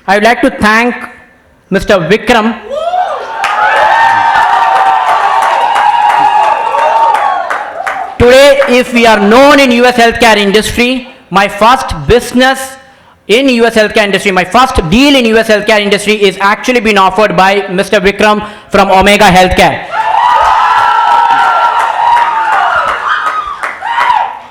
I would like to thank Mr. Vikram. Today, if we are known in US healthcare industry, my first business in US healthcare industry, my first deal in US healthcare industry is actually been offered by Mr. Vikram from Omega Healthcare.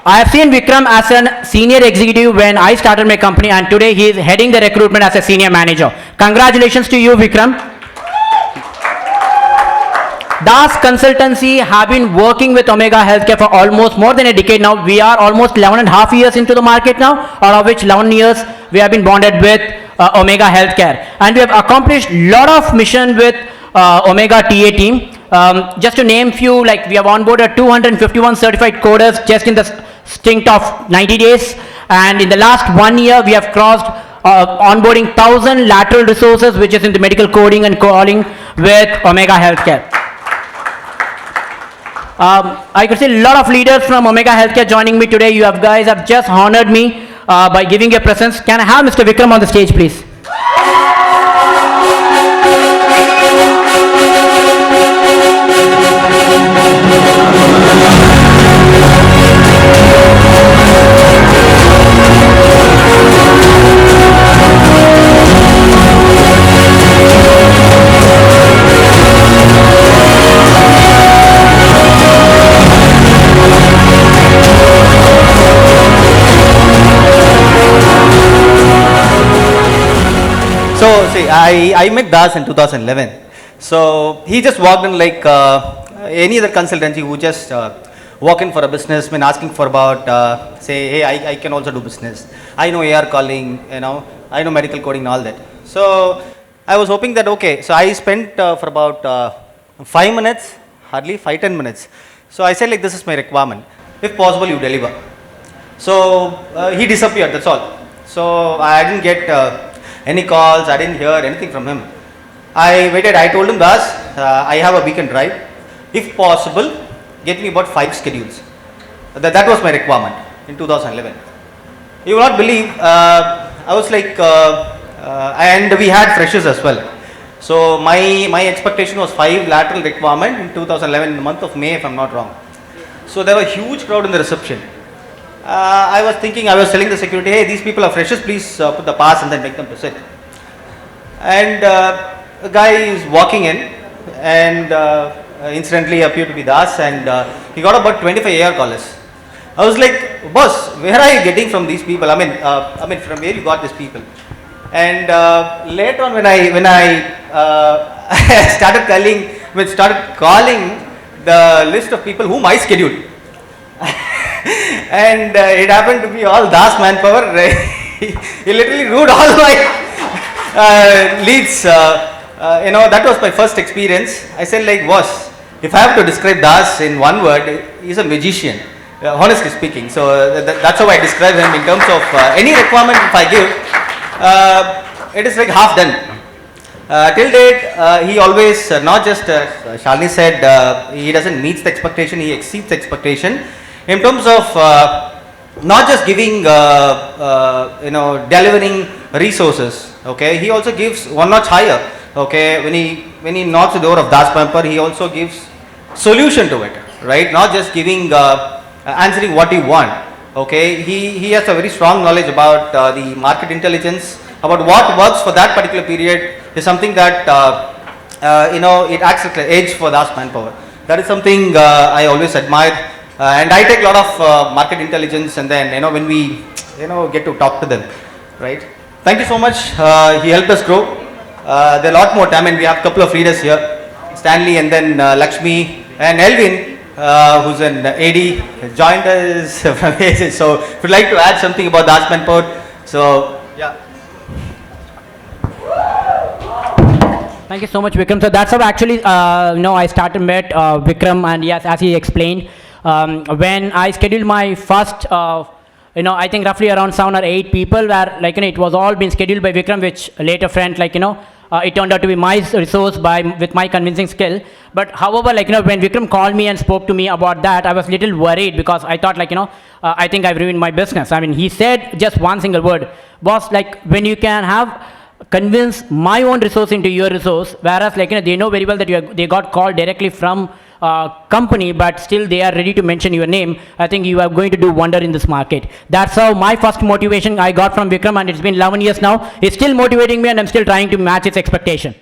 I have seen Vikram as a senior executive when I started my company, and today he is heading the recruitment as a senior manager. Congratulations to you, Vikram. Das Consultancy have been working with Omega Healthcare for almost more than a decade now. We are almost 11.5 years into the market now, out of which 11 years we have been bonded with Omega Healthcare. And we have accomplished a lot of mission with Omega TA team. Just to name few, like we have onboarded 251 certified coders just in the stint of 90 days. And in the last 1 year, we have crossed onboarding 1,000 lateral resources, which is in the medical coding and calling with Omega Healthcare. I could see a lot of leaders from Omega Healthcare joining me today. You guys have just honored me by giving your presence. Can I have Mr. Vikram on the stage, please? So, see, I met Das in 2011. So, he just walked in like any other consultancy who just walk in for a business, when asking for about, say, hey, I can also do business. I know AR calling, you know, I know medical coding and all that. So, I was hoping that, okay, so I spent for about 5 minutes, hardly 5-10 minutes. So, I said like, this is my requirement. If possible, you deliver. So, he disappeared, that's all. So, I didn't get any calls, I didn't hear anything from him. I waited, I told him, Das, I have a weekend drive. If possible, get me about 5 schedules. That was my requirement in 2011. You will not believe, I was like, and we had freshers as well. So my expectation was 5 lateral requirement in 2011 in the month of May, if I'm not wrong. So there was a huge crowd in the reception. I was thinking, I was telling the security, hey, these people are freshers, please put the pass and then make them to sit. And a guy is walking in and incidentally appeared to be Das, and he got about 25 AR callers. I was like, boss, where are you getting from these people? I mean, from where you got these people? And later on when I started calling the list of people whom I scheduled. And it happened to be all Das Manpower. He literally ruled all my leads. You know, that was my first experience. I said like, boss, if I have to describe Das in one word, he's a magician, honestly speaking. So that's how I describe him in terms of any requirement if I give, it is like half done. Till date, he always, not just, Shalini said, he doesn't meet the expectation, he exceeds the expectation. In terms of not just giving, you know, delivering resources, okay, he also gives one notch higher, okay, when he knocks the door of Das Manpower, he also gives solution to it, right, not just giving, answering what you want, okay, he has a very strong knowledge about the market intelligence, about what works for that particular period is something that, you know, it acts like an edge for Das Manpower. That is something I always admire. And I take a lot of market intelligence, and then, you know, when we, you know, get to talk to them, right. Thank you so much. He helped us grow. There are a lot more time, and we have a couple of leaders here, Stanley and then Lakshmi and Elvin, who's an AD, joined us from ACS. So if you'd like to add something about Das Manpower, so yeah. Thank you so much, Vikram. So that's how actually, you know, I started met Vikram, and yes, as he explained, when I scheduled my first, you know, I think roughly around 7 or 8 people where, like, you know, it was all been scheduled by Vikram, which later friend, like, you know, it turned out to be my resource with my convincing skill. But however, like, you know, when Vikram called me and spoke to me about that, I was a little worried because I thought, like, you know, I think I've ruined my business. I mean, he said just one single word, boss, like, when you can have convince my own resource into your resource, whereas like, they know very well that they got called directly from company, but still they are ready to mention your name. I think you are going to do wonder in this market. That's how my first motivation I got from Vikram, and it's been 11 years now. It's still motivating me, and I'm still trying to match its expectation.